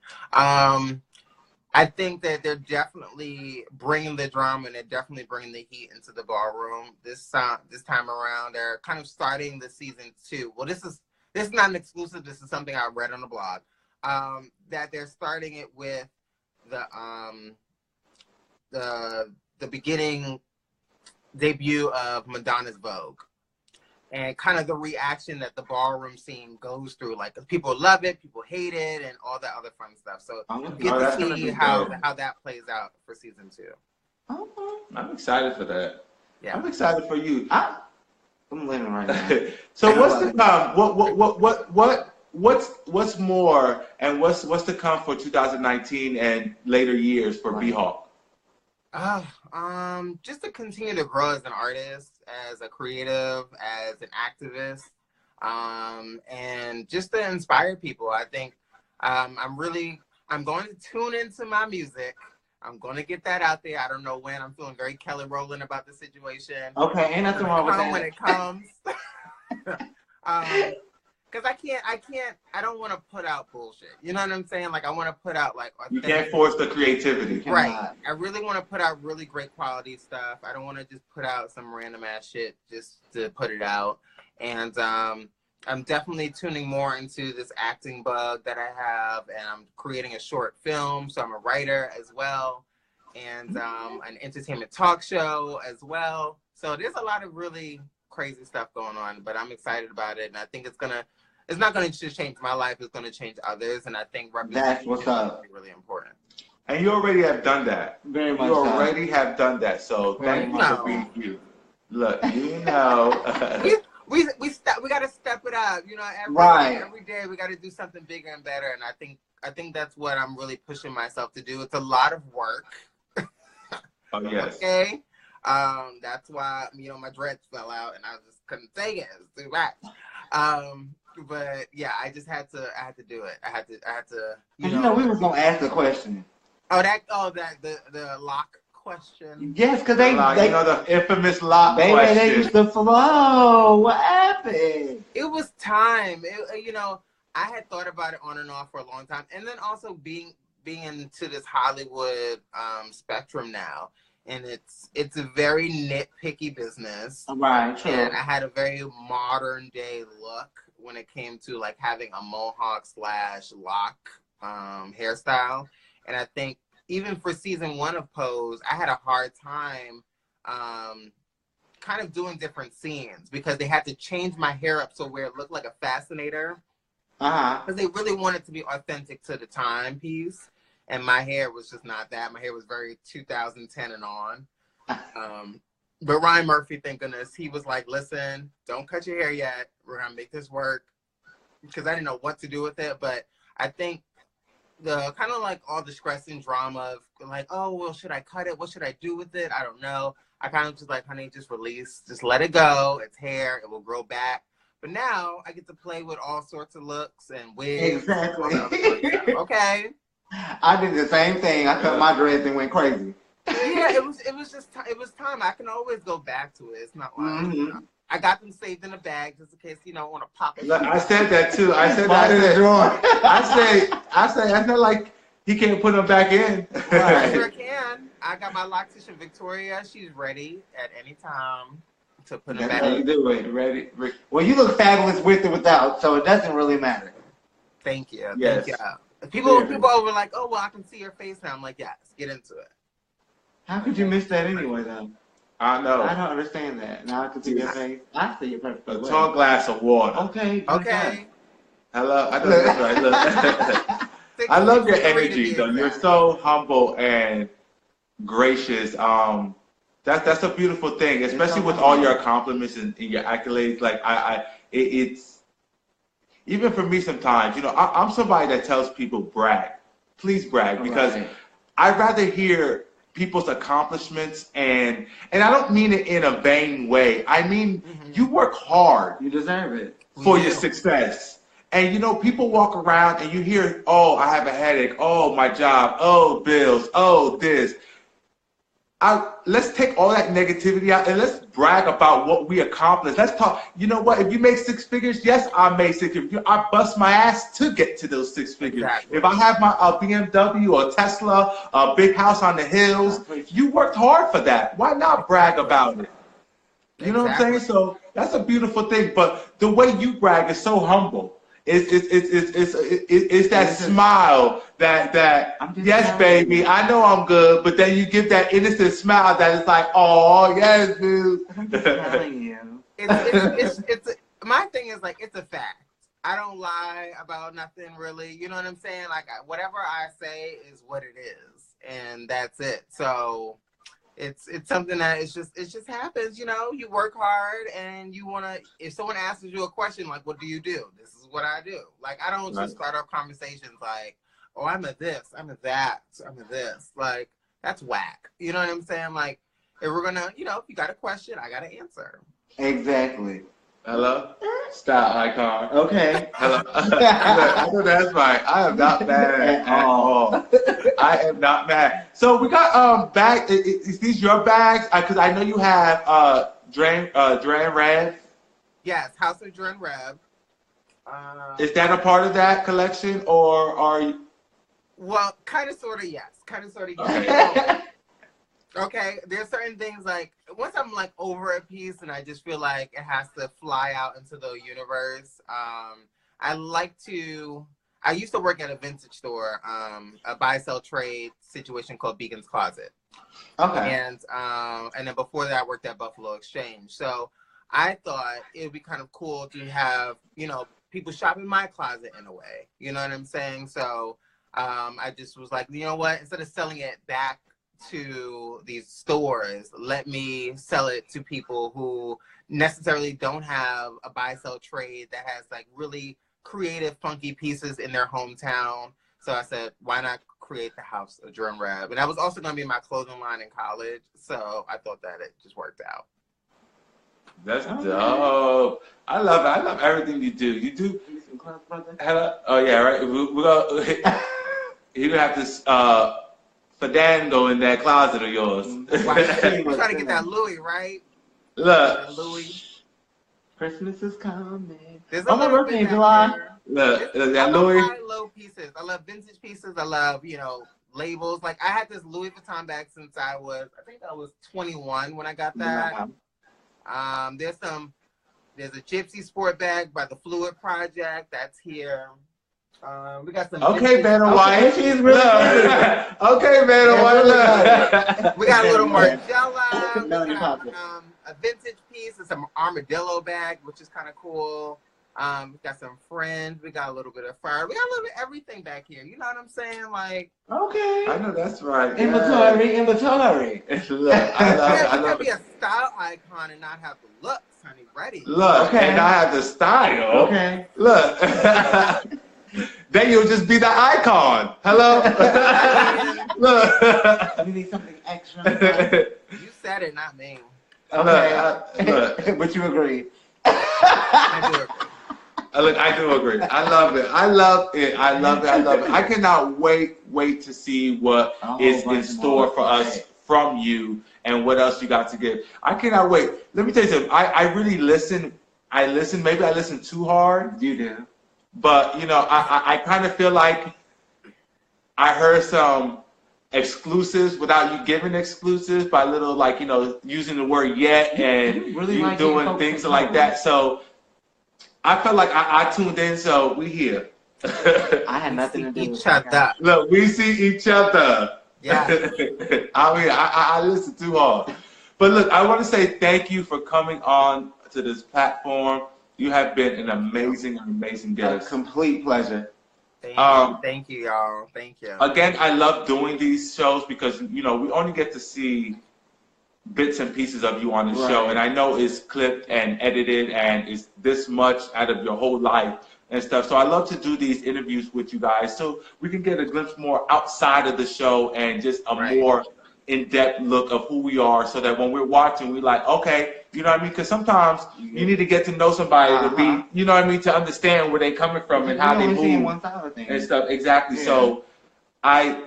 [SPEAKER 5] I think that they're definitely bringing the drama and they're definitely bringing the heat into the ballroom this time around. They're kind of starting the season 2. Well, this is not an exclusive. This is something I read on the blog. That they're starting it with the beginning debut of Madonna's Vogue. And kind of the reaction that the ballroom scene goes through. Like, people love it, people hate it, and all that other fun stuff. So you get to see how that plays out for season 2.
[SPEAKER 6] I'm excited for that.
[SPEAKER 5] Yeah.
[SPEAKER 6] I'm excited for you.
[SPEAKER 4] I'm living right now.
[SPEAKER 6] So what's to come? What's more, and what's to come for 2019 and later years for B-Hawk?
[SPEAKER 5] Just to continue to grow as an artist, as a creative, as an activist, and just to inspire people. I think I'm going to tune into my music. I'm going to get that out there. I don't know when. I'm feeling very Kelly Rowland about the situation.
[SPEAKER 4] Okay, ain't nothing wrong with that.
[SPEAKER 5] When it comes. Because I don't want to put out bullshit. You know what I'm saying? Like, I want to put out, like,
[SPEAKER 6] you can't force the creativity.
[SPEAKER 5] Right. I really want to put out really great quality stuff. I don't want to just put out some random ass shit just to put it out. And I'm definitely tuning more into this acting bug that I have, and I'm creating a short film. So I'm a writer as well, and an entertainment talk show as well. So there's a lot of really crazy stuff going on, but I'm excited about it, and I think it's not going to just change my life, it's going to change others, and I think
[SPEAKER 4] that's what's up.
[SPEAKER 5] Is really important.
[SPEAKER 6] And you already have done that.
[SPEAKER 4] Very much.
[SPEAKER 6] You already have done that. So thank you for being you. Look, you know.
[SPEAKER 5] we got to step it up. You know, every day we got to do something bigger and better, and I think that's what I'm really pushing myself to do. It's a lot of work.
[SPEAKER 6] Oh yes.
[SPEAKER 5] Okay. That's why, you know, my dreads fell out and I just couldn't take it. It's too much. But yeah, I had to do it. I had to.
[SPEAKER 4] You know, we was gonna ask the question.
[SPEAKER 5] The lock question.
[SPEAKER 4] Yes, because they
[SPEAKER 6] you know, the infamous lock question.
[SPEAKER 4] They used to flow. What happened?
[SPEAKER 5] It was time. You know, I had thought about it on and off for a long time, and then also being into this Hollywood spectrum now. And it's a very nitpicky business.
[SPEAKER 4] Right, true.
[SPEAKER 5] And I had a very modern day look when it came to like having a mohawk / lock hairstyle. And I think even for season 1 of Pose, I had a hard time kind of doing different scenes because they had to change my hair up so where it looked like a fascinator. Because they really wanted to be authentic to the timepiece. And my hair was just not that. My hair was very 2010 and on. But Ryan Murphy, thank goodness, he was like, listen, don't cut your hair yet. We're going to make this work. Because I didn't know what to do with it. But I think the kind of like all the stress and drama of like, oh, well, should I cut it? What should I do with it? I don't know. I kind of just like, honey, just release. Just let it go. It's hair. It will grow back. But now I get to play with all sorts of looks and wigs.
[SPEAKER 4] Exactly.
[SPEAKER 5] Okay.
[SPEAKER 4] I did the same thing. I cut my dreads and went crazy.
[SPEAKER 5] Yeah, it was time. I can always go back to it. It's not like you know, I got them saved in a bag just in case, you know, I want to pop it.
[SPEAKER 6] Look, I said that too. I said I feel like he can't put them back in.
[SPEAKER 5] I sure can. I got my loctician Victoria. She's ready at any time to put them back in.
[SPEAKER 4] Do it. Ready. Well, you look fabulous with or without, so it doesn't really matter.
[SPEAKER 5] Thank you.
[SPEAKER 6] Yes.
[SPEAKER 5] Thank you. People were like, oh, well, I can see your face now. I'm like, yes, get into it.
[SPEAKER 4] How could you miss that anyway, though?
[SPEAKER 6] I know.
[SPEAKER 4] I don't understand that. Now I can see your face. I see it perfectly.
[SPEAKER 6] A tall glass of water.
[SPEAKER 4] Okay.
[SPEAKER 6] Hello. I know that's right. Look. I love your energy, though. You're so humble and gracious. That's a beautiful thing, especially with all your accomplishments and your accolades. Like it's. Even for me sometimes, you know, I'm somebody that tells people brag. Please brag, because I'd rather hear people's accomplishments and I don't mean it in a vain way. I mean, you work hard.
[SPEAKER 4] You deserve it.
[SPEAKER 6] For your success. And you know, people walk around and you hear, oh, I have a headache, oh, my job, oh, bills, oh, this. Let's take all that negativity out and let's brag about what we accomplished. Let's talk. You know what? If you make 6 figures, yes, I made 6 figures. I bust my ass to get to those 6 figures.
[SPEAKER 5] Exactly.
[SPEAKER 6] If I have my BMW or Tesla, a big house on the hills, you worked hard for that. Why not brag about it? You know what I'm saying? So that's a beautiful thing. But the way you brag is so humble. It's that smile that yes, baby, I know I'm good, but then you give that innocent smile that is like, oh, yes, dude.
[SPEAKER 4] I'm just telling you.
[SPEAKER 5] My thing is like, it's a fact. I don't lie about nothing really. You know what I'm saying? Like whatever I say is what it is, and that's it. So it's something that it just happens. You know, you work hard and you wanna. If someone asks you a question like, "What do you do?" This is what I do. Like I don't just start off conversations like, "Oh, I'm a this, I'm a that, I'm a this." Like that's whack. You know what I'm saying? Like if we're gonna, you know, if you got a question, I got to answer.
[SPEAKER 4] Exactly.
[SPEAKER 6] Hello? Style icon.
[SPEAKER 4] Okay.
[SPEAKER 6] Hello. I know that's right. I am not mad at all. I am not mad. So we got bag. Is these your bags? Because I know you have Dre and Rev.
[SPEAKER 5] Yes, House of Dre and Rev.
[SPEAKER 6] Is that a part of that collection, or are you?
[SPEAKER 5] Well, kind of, sort of, yes. Kind of, sort of, yes. Okay, there's certain things like once I'm like over a piece and I just feel like it has to fly out into the universe. I used to work at a vintage store, a buy sell trade situation called Beacon's Closet.
[SPEAKER 4] Okay.
[SPEAKER 5] And then before that I worked at Buffalo Exchange. So I thought it would be kind of cool to have, you know, people shop in my closet in a way. You know what I'm saying? So I just was like, you know what, instead of selling it back to these stores, let me sell it to people who necessarily don't have a buy sell trade that has like really creative funky pieces in their hometown. So I said, why not create the House of Dre and Rev? And that was also going to be my clothing line in college, so I thought that it just worked out.
[SPEAKER 6] That's dope. I love it. I love everything you do. You do. Hello? Oh yeah, right. We're gonna. You're gonna have this Fandango in that closet of yours.
[SPEAKER 5] You're trying to get that Louis, right?
[SPEAKER 6] Look.
[SPEAKER 5] That Louis.
[SPEAKER 4] Christmas is coming.
[SPEAKER 5] There's
[SPEAKER 4] Oh, my birthday in July.
[SPEAKER 6] Look, that
[SPEAKER 5] I love
[SPEAKER 6] Louis.
[SPEAKER 5] high-low pieces. I love vintage pieces. I love, you know, labels. Like I had this Louis Vuitton bag since I think I was 21 when I got that. There's a Gypsy sport bag by the Fluid Project that's here. We got some.
[SPEAKER 6] Okay, Vanna White.
[SPEAKER 4] She's really good.
[SPEAKER 6] Okay, Vanna White.
[SPEAKER 5] We got a little Margiela.
[SPEAKER 4] Melanie
[SPEAKER 5] We got,
[SPEAKER 4] Poppins.
[SPEAKER 5] a vintage piece. It's an armadillo bag, which is kind of cool. We got some Friends. We got a little bit of fire. We got a little bit of everything back here. You know what I'm saying? Like.
[SPEAKER 4] Okay.
[SPEAKER 6] I know that's right.
[SPEAKER 4] Inventory.
[SPEAKER 6] Look, I love
[SPEAKER 5] You
[SPEAKER 6] it.
[SPEAKER 5] can be a style icon and not have the looks, honey. Ready?
[SPEAKER 6] Look,
[SPEAKER 4] Okay.
[SPEAKER 6] and I have the style.
[SPEAKER 4] Okay.
[SPEAKER 6] Look. Then you'll just be the icon. Hello? Look.
[SPEAKER 4] You need something extra.
[SPEAKER 5] You said it, not me.
[SPEAKER 4] Okay.
[SPEAKER 6] Look.
[SPEAKER 4] But you agree.
[SPEAKER 5] I do agree.
[SPEAKER 6] Look, I do agree. I love it. I love it. I love it. I love it. I cannot wait to see what is in store for us from you and what else you got to give. I cannot wait. Let me tell you something. I really listen. Maybe I listen too hard.
[SPEAKER 4] You do.
[SPEAKER 6] But, you know, I kind of feel like I heard some exclusives without you giving exclusives by little, like, you know, using the word yet and
[SPEAKER 4] really
[SPEAKER 6] you
[SPEAKER 4] like
[SPEAKER 6] doing things like that. So I felt like I tuned in, so we here.
[SPEAKER 4] I had nothing to do with
[SPEAKER 5] Each other.
[SPEAKER 6] Look, we see each other.
[SPEAKER 5] Yeah.
[SPEAKER 6] I mean, I listen too hard. But look, I want to say thank you for coming on to this platform. You have been an amazing
[SPEAKER 4] A
[SPEAKER 6] guest.
[SPEAKER 4] complete pleasure.
[SPEAKER 5] Thank you, y'all. Thank you.
[SPEAKER 6] Again, I love doing these shows because, you know, we only get to see bits and pieces of you on the show. And I know it's clipped and edited and it's this much out of your whole life and stuff. So I love to do these interviews with you guys so we can get a glimpse more outside of the show and just a more in-depth look of who we are, so that when we're watching, we're like, okay, you know what I mean? Because sometimes you need to get to know somebody to be, you know what I mean, to understand where they're coming from and how they move
[SPEAKER 4] one side of things
[SPEAKER 6] and stuff. Exactly. Yeah. So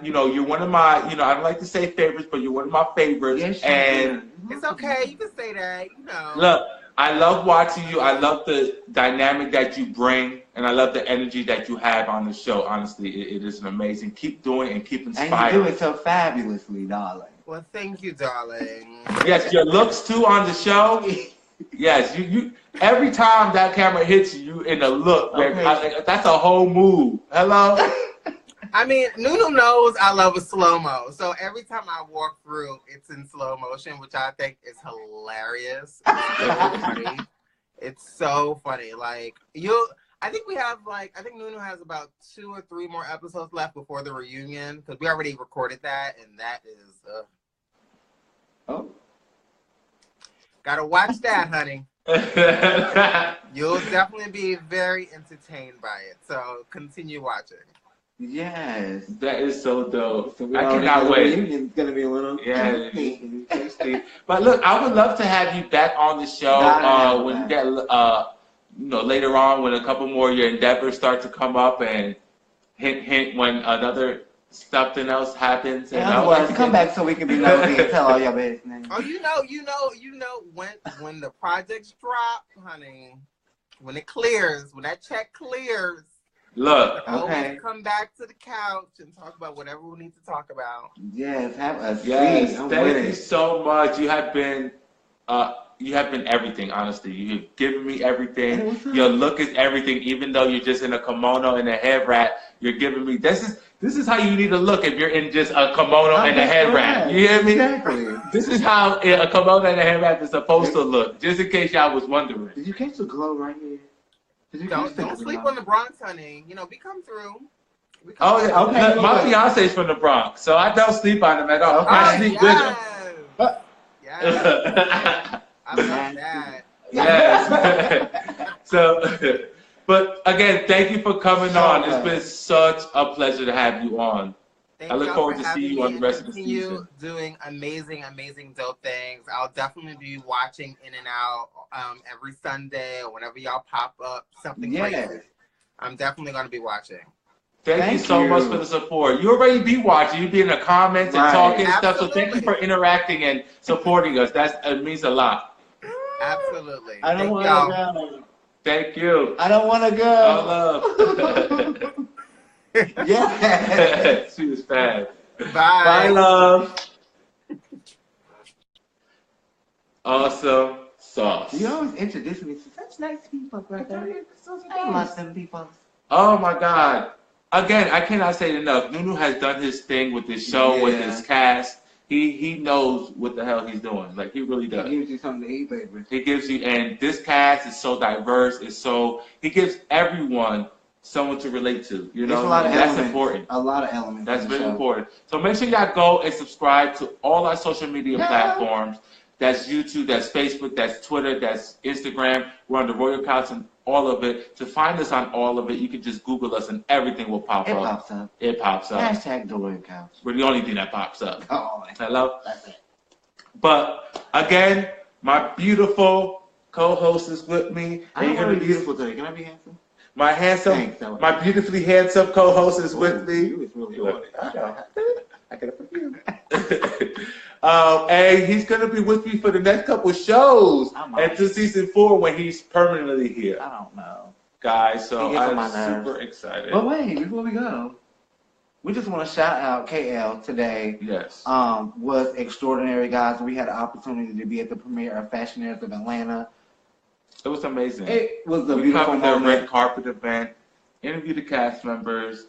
[SPEAKER 6] you're one of my, I don't like to say favorites, but you're one of my favorites.
[SPEAKER 4] Yes,
[SPEAKER 6] and
[SPEAKER 5] it's okay. You can say that.
[SPEAKER 6] Look, I love watching you. I love the dynamic that you bring, and I love the energy that you have on the show. Honestly, it is an amazing. Keep doing and keep inspiring.
[SPEAKER 4] And you do it so fabulously, darling.
[SPEAKER 5] Well, thank you, darling.
[SPEAKER 6] Yes, your looks too on the show. Yes, you. Every time that camera hits you, you in a look. Okay. That's a whole move. Hello.
[SPEAKER 5] I mean, Nunu knows I love a slow-mo. So every time I walk through, it's in slow motion, which I think is hilarious. It's so funny. It's so funny. Like, I think Nunu has about 2 or 3 more episodes left before the reunion, because we already recorded that, and that is, gotta watch that, honey. You'll definitely be very entertained by it. So continue watching.
[SPEAKER 4] Yes,
[SPEAKER 6] that is so dope.
[SPEAKER 4] So
[SPEAKER 6] I cannot wait.
[SPEAKER 4] It's gonna be a little
[SPEAKER 6] tasty. But look, I would love to have you back on the show when you get later on, when a couple more of your endeavors start to come up, and hint when another something else happens. And
[SPEAKER 4] I want to come back so we can be nosy and tell all your business.
[SPEAKER 5] Oh, you know when the projects drop, honey, when it clears, when that check clears.
[SPEAKER 6] Look,
[SPEAKER 5] always come back to the couch and talk about whatever we need to talk about.
[SPEAKER 4] Yes, have a seat.
[SPEAKER 6] Yes, thank you so much. You have been everything. Honestly, you've given me everything. Your look is everything. Even though you're just in a kimono and a head wrap, you're giving me this is how you need to look if you're in just a kimono and a head wrap. You hear me?
[SPEAKER 4] Exactly.
[SPEAKER 6] This is how a kimono and a head wrap is supposed to look. Just in case y'all was wondering.
[SPEAKER 4] Did you catch the glow right here?
[SPEAKER 5] Don't sleep on the Bronx, honey. We come through.
[SPEAKER 6] Okay. My fiance's from the Bronx, so I don't sleep on him at all. I sleep with him.
[SPEAKER 5] Yes. I love that.
[SPEAKER 6] Yes. So, but again, thank you for coming on. It's been such a pleasure to have you on. I look forward to seeing you on the rest of the season.
[SPEAKER 5] Continue doing amazing, dope things. I'll definitely be watching In and Out every Sunday or whenever y'all pop up something crazy. I'm definitely going to be watching.
[SPEAKER 6] Thank you so much for the support. You already be watching. You be in the comments and talking and stuff. So thank you for interacting and supporting us. It means a lot.
[SPEAKER 5] Absolutely.
[SPEAKER 4] I don't want to go.
[SPEAKER 6] Thank you.
[SPEAKER 4] I don't want to go.
[SPEAKER 6] I love.
[SPEAKER 4] Yeah.
[SPEAKER 6] She was fast.
[SPEAKER 5] Bye.
[SPEAKER 6] Bye, love. Awesome sauce.
[SPEAKER 4] You always introduce me to such nice people, brother. I love them people.
[SPEAKER 6] Oh my God. Again, I cannot say it enough. Nunu has done his thing with this show, with his cast. He knows what the hell he's doing. Like, he really does.
[SPEAKER 4] He gives you something to eat, baby.
[SPEAKER 6] He gives you, and this cast is so diverse. He gives everyone someone to relate to. You know, that's important.
[SPEAKER 4] A lot of elements.
[SPEAKER 6] That's very important. So make sure y'all go and subscribe to all our social media platforms. That's YouTube, that's Facebook, that's Twitter, that's Instagram. We're on the Royal Couch and all of it. To find us on all of it, you can just Google us and everything will pop up.
[SPEAKER 4] It pops up.
[SPEAKER 6] It pops up.
[SPEAKER 4] Hashtag the Royal Couch.
[SPEAKER 6] We're the only thing that pops up.
[SPEAKER 4] Oh,
[SPEAKER 6] hello?
[SPEAKER 4] That's it.
[SPEAKER 6] But again, my beautiful co-host is with me.
[SPEAKER 4] I ain't gonna be beautiful today. Can I be handsome?
[SPEAKER 6] My beautifully handsome co-host is with me.
[SPEAKER 4] You is really on it. I could have forgiven.
[SPEAKER 6] And he's going to be with me for the next couple of shows until season 4 when he's permanently here.
[SPEAKER 4] I don't know.
[SPEAKER 6] Guys, so I'm super excited.
[SPEAKER 4] But wait, before we go, we just want to shout out KL today.
[SPEAKER 6] Yes.
[SPEAKER 4] Was extraordinary, guys. We had an opportunity to be at the premiere of Fashionaires of Atlanta.
[SPEAKER 6] It was amazing.
[SPEAKER 4] It was a
[SPEAKER 6] beautiful
[SPEAKER 4] moment.
[SPEAKER 6] We covered the red carpet event, interviewed the cast members.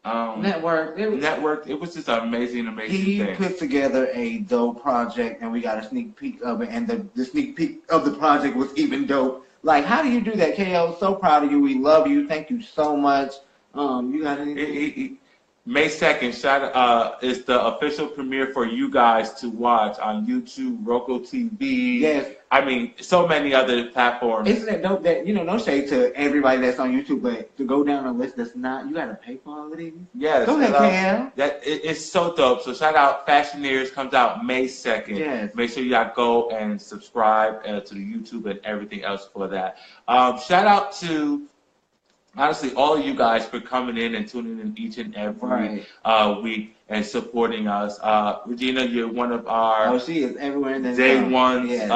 [SPEAKER 4] Network.
[SPEAKER 6] It was just an amazing thing.
[SPEAKER 4] He put together a dope project, and we got a sneak peek of it, and the sneak peek of the project was even dope. Like, how do you do that, KO? So proud of you. We love you. Thank you so much. You got anything?
[SPEAKER 6] May 2nd, is the official premiere for you guys to watch on YouTube, Roku TV.
[SPEAKER 4] Yes.
[SPEAKER 6] I mean, so many other platforms.
[SPEAKER 4] Isn't it dope that, no shade to everybody that's on YouTube, but to go down a list that's not, you got to pay for all of these?
[SPEAKER 6] Yes.
[SPEAKER 4] Go ahead, Cam.
[SPEAKER 6] It's so dope. So shout out Fashioneers, comes out May 2nd.
[SPEAKER 4] Yes.
[SPEAKER 6] Make sure y'all go and subscribe to the YouTube and everything else for that. Shout out to, honestly, all of you guys for coming in and tuning in each and every week and supporting us. Regina, you're one of our
[SPEAKER 4] Oh, she is everywhere in the
[SPEAKER 6] day ones.
[SPEAKER 4] Yes.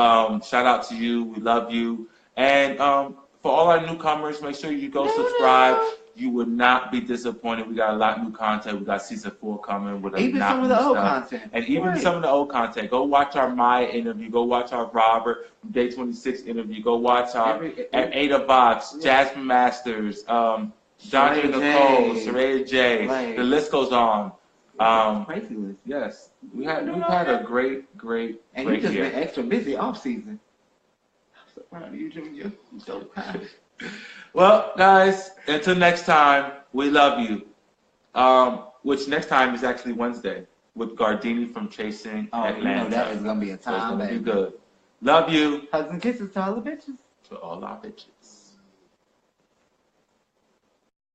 [SPEAKER 6] Shout out to you. We love you. And for all our newcomers, make sure you go subscribe. You would not be disappointed. We got a lot of new content. We got season 4 coming with
[SPEAKER 4] even some of the old content.
[SPEAKER 6] And even some of the old content. Go watch our Maya interview. Go watch our Robert from Day 26 interview. Go watch our Ada Box, Jasmine Masters, Johnny and Nicole, Saraya J. The list goes on.
[SPEAKER 4] Crazy list.
[SPEAKER 6] Yes, we've had a great
[SPEAKER 4] And you just
[SPEAKER 6] year.
[SPEAKER 4] been extra busy off season. I'm so proud of you, Junior. I'm so proud.
[SPEAKER 6] Well, guys, until next time, we love you. Which next time is actually Wednesday with Gardini from Chasing Atlanta.
[SPEAKER 4] That is gonna be a
[SPEAKER 6] So it's
[SPEAKER 4] time,
[SPEAKER 6] gonna be
[SPEAKER 4] baby.
[SPEAKER 6] good. Love you.
[SPEAKER 4] Hugs and kisses to all the bitches.
[SPEAKER 6] To all our bitches.